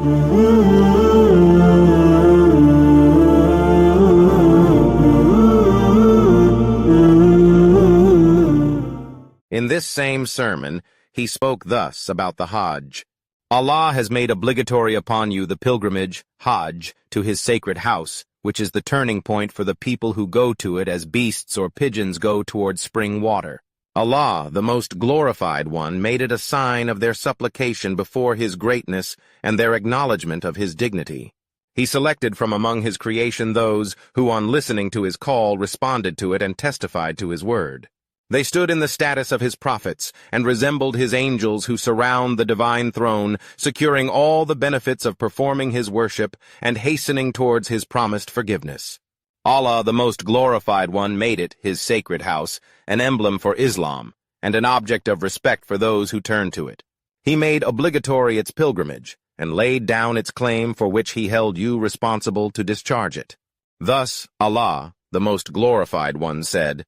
In this same sermon, he spoke thus about the Hajj. Allah has made obligatory upon you the pilgrimage, Hajj, to his sacred house, which is the turning point for the people who go to it as beasts or pigeons go towards spring water. Allah, the most glorified one, made it a sign of their supplication before his greatness and their acknowledgement of his dignity. He selected from among his creation those who, on listening to his call, responded to it and testified to his word. They stood in the status of his prophets and resembled his angels who surround the divine throne, securing all the benefits of performing his worship and hastening towards his promised forgiveness. Allah, the most glorified one, made it, his sacred house, an emblem for Islam and an object of respect for those who turn to it. He made obligatory its pilgrimage and laid down its claim for which he held you responsible to discharge it. Thus, Allah, the most glorified one, said,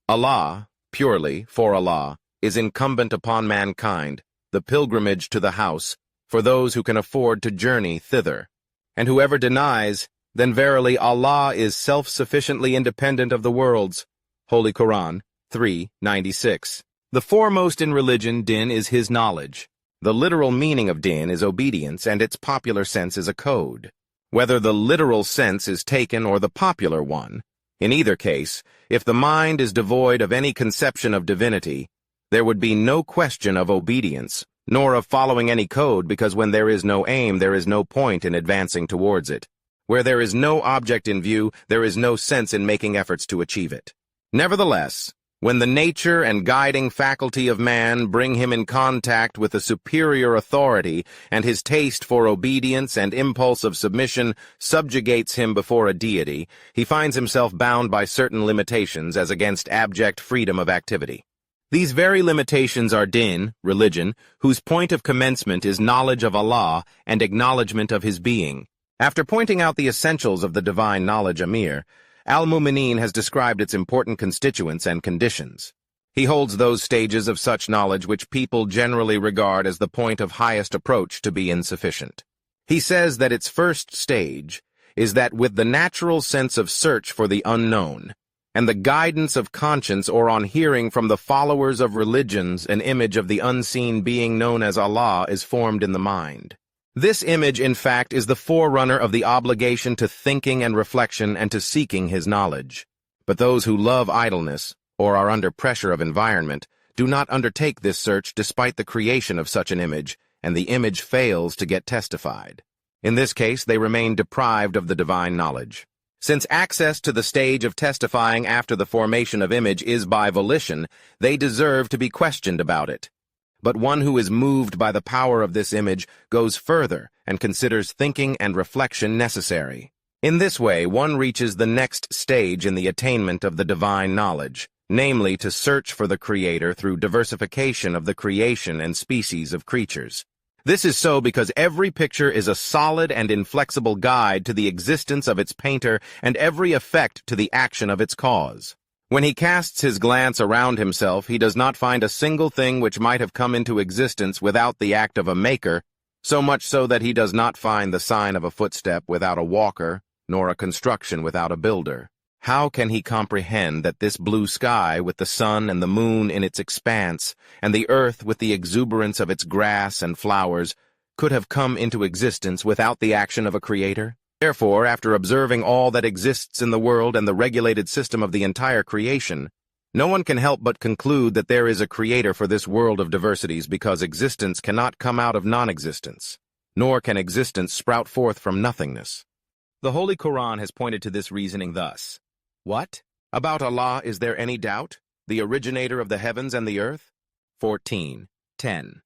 Allah, purely, for Allah, is incumbent upon mankind, the pilgrimage to the house, for those who can afford to journey thither. And whoever denies, then verily Allah is self-sufficiently independent of the worlds. Holy Quran 3:96. The foremost in religion, din, is his knowledge. The literal meaning of din is obedience, and its popular sense is a code. Whether the literal sense is taken or the popular one, in either case, if the mind is devoid of any conception of divinity, there would be no question of obedience, nor of following any code, because when there is no aim, there is no point in advancing towards it. Where there is no object in view, there is no sense in making efforts to achieve it. Nevertheless, when the nature and guiding faculty of man bring him in contact with a superior authority, and his taste for obedience and impulse of submission subjugates him before a deity, he finds himself bound by certain limitations as against abject freedom of activity. These very limitations are din, religion, whose point of commencement is knowledge of Allah and acknowledgement of his being. After pointing out the essentials of the divine knowledge Amir, Al-Mu'mineen has described its important constituents and conditions. He holds those stages of such knowledge which people generally regard as the point of highest approach to be insufficient. He says that its first stage is that with the natural sense of search for the unknown, and the guidance of conscience, or on hearing from the followers of religions, an image of the unseen being known as Allah is formed in the mind. This image, in fact, is the forerunner of the obligation to thinking and reflection and to seeking his knowledge. But those who love idleness, or are under pressure of environment, do not undertake this search despite the creation of such an image, and the image fails to get testified. In this case, they remain deprived of the divine knowledge. Since access to the stage of testifying after the formation of image is by volition, they deserve to be questioned about it. But one who is moved by the power of this image goes further and considers thinking and reflection necessary. In this way, one reaches the next stage in the attainment of the divine knowledge, namely to search for the Creator through diversification of the creation and species of creatures. This is so because every picture is a solid and inflexible guide to the existence of its painter and every effect to the action of its cause. When he casts his glance around himself, he does not find a single thing which might have come into existence without the act of a maker, so much so that he does not find the sign of a footstep without a walker, nor a construction without a builder. How can he comprehend that this blue sky, with the sun and the moon in its expanse, and the earth with the exuberance of its grass and flowers, could have come into existence without the action of a creator? Therefore, after observing all that exists in the world and the regulated system of the entire creation, no one can help but conclude that there is a creator for this world of diversities, because existence cannot come out of non-existence, nor can existence sprout forth from nothingness. The Holy Quran has pointed to this reasoning thus. What? About Allah is there any doubt, the originator of the heavens and the earth? 14:10.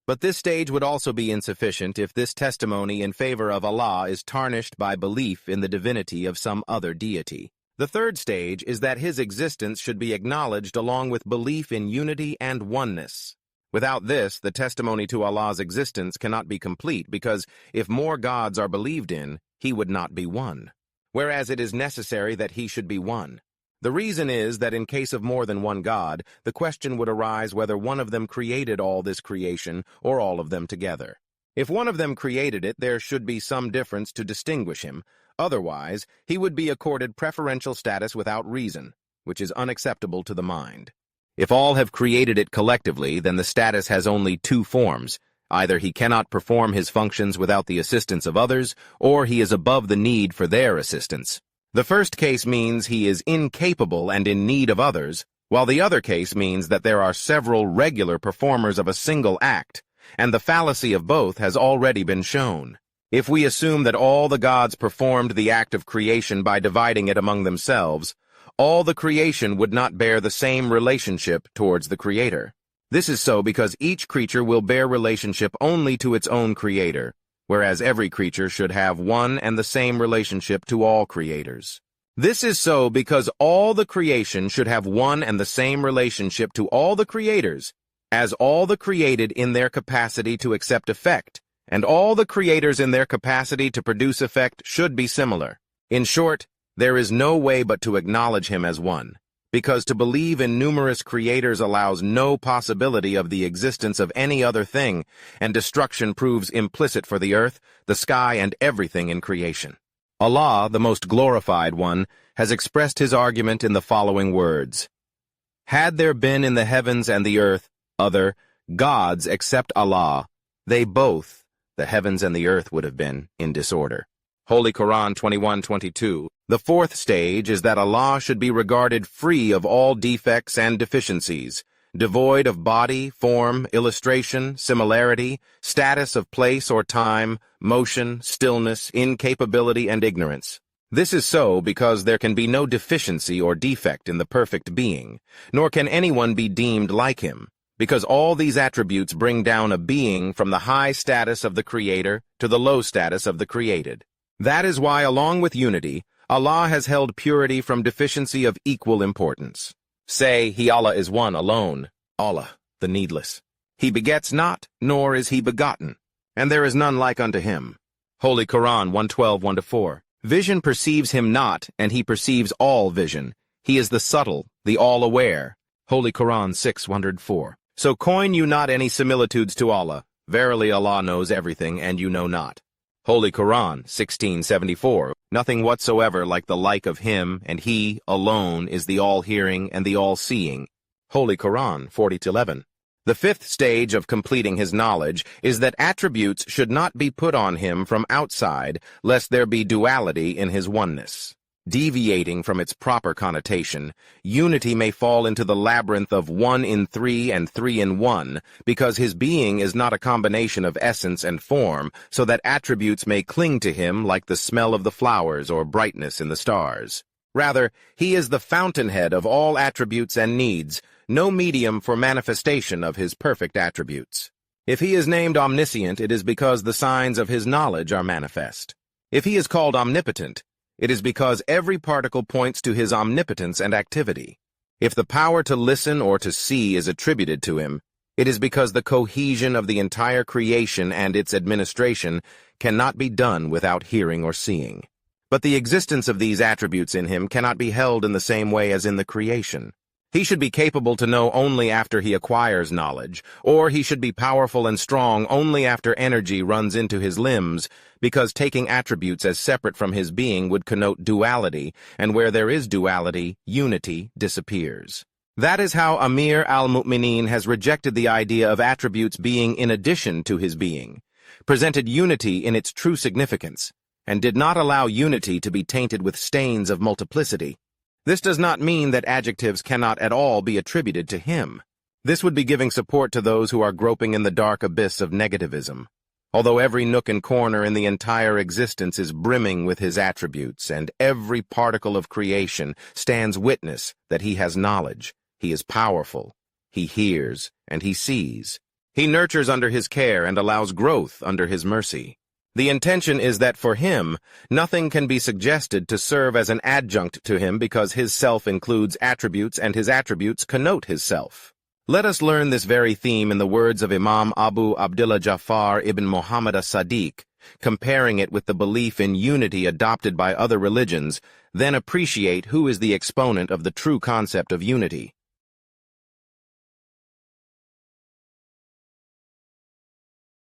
But this stage would also be insufficient if this testimony in favor of Allah is tarnished by belief in the divinity of some other deity. The third stage is that his existence should be acknowledged along with belief in unity and oneness. Without this, the testimony to Allah's existence cannot be complete, because if more gods are believed in, he would not be one, whereas it is necessary that he should be one. The reason is that in case of more than one God, the question would arise whether one of them created all this creation or all of them together. If one of them created it, there should be some difference to distinguish him. Otherwise, he would be accorded preferential status without reason, which is unacceptable to the mind. If all have created it collectively, then the status has only two forms. Either he cannot perform his functions without the assistance of others, or he is above the need for their assistance. The first case means he is incapable and in need of others, while the other case means that there are several regular performers of a single act, and the fallacy of both has already been shown. If we assume that all the gods performed the act of creation by dividing it among themselves, all the creation would not bear the same relationship towards the Creator. This is so because each creature will bear relationship only to its own Creator, whereas every creature should have one and the same relationship to all creators. This is so because all the creation should have one and the same relationship to all the creators, as all the created in their capacity to accept effect, and all the creators in their capacity to produce effect should be similar. In short, there is no way but to acknowledge him as one, because to believe in numerous creators allows no possibility of the existence of any other thing, and destruction proves implicit for the earth, the sky, and everything in creation. Allah, the most glorified one, has expressed his argument in the following words. Had there been in the heavens and the earth other gods except Allah, they both, the heavens and the earth, would have been in disorder. Holy Quran 21:22. The fourth stage is that Allah should be regarded free of all defects and deficiencies, devoid of body, form, illustration, similarity, status of place or time, motion, stillness, incapability, and ignorance. This is so because there can be no deficiency or defect in the perfect being, nor can anyone be deemed like him, because all these attributes bring down a being from the high status of the Creator to the low status of the created. That is why, along with unity, Allah has held purity from deficiency of equal importance. Say, He Allah is one alone, Allah, the needless. He begets not, nor is He begotten, and there is none like unto Him. Holy Quran 1:12-1-4. Vision perceives Him not, and He perceives all vision. He is the subtle, the all-aware. Holy Quran 6:104. So coin you not any similitudes to Allah. Verily Allah knows everything, and you know not. Holy Quran 16:74. Nothing whatsoever like the like of Him, and He alone is the all-hearing and the all-seeing. Holy Quran 40:11. The fifth stage of completing his knowledge is that attributes should not be put on him from outside, lest there be duality in his oneness. Deviating from its proper connotation, unity may fall into the labyrinth of 1 in 3 and 3 in 1, because his being is not a combination of essence and form, so that attributes may cling to him like the smell of the flowers or brightness in the stars. Rather, he is the fountainhead of all attributes and needs, no medium for manifestation of his perfect attributes. If he is named omniscient, it is because the signs of his knowledge are manifest. If he is called omnipotent, it is because every particle points to his omnipotence and activity. If the power to listen or to see is attributed to him, it is because the cohesion of the entire creation and its administration cannot be done without hearing or seeing. But the existence of these attributes in him cannot be held in the same way as in the creation. He should be capable to know only after he acquires knowledge, or he should be powerful and strong only after energy runs into his limbs, because taking attributes as separate from his being would connote duality, and where there is duality, unity disappears. That is how Amir al-Mu'mineen has rejected the idea of attributes being in addition to his being, presented unity in its true significance, and did not allow unity to be tainted with stains of multiplicity. This does not mean that adjectives cannot at all be attributed to him. This would be giving support to those who are groping in the dark abyss of negativism. Although every nook and corner in the entire existence is brimming with his attributes, and every particle of creation stands witness that he has knowledge, he is powerful, he hears, and he sees. He nurtures under his care and allows growth under his mercy. The intention is that for him, nothing can be suggested to serve as an adjunct to him because his self includes attributes and his attributes connote his self. Let us learn this very theme in the words of Imam Abu Abdullah Jafar ibn Muhammad as-Sadiq, comparing it with the belief in unity adopted by other religions, then appreciate who is the exponent of the true concept of unity.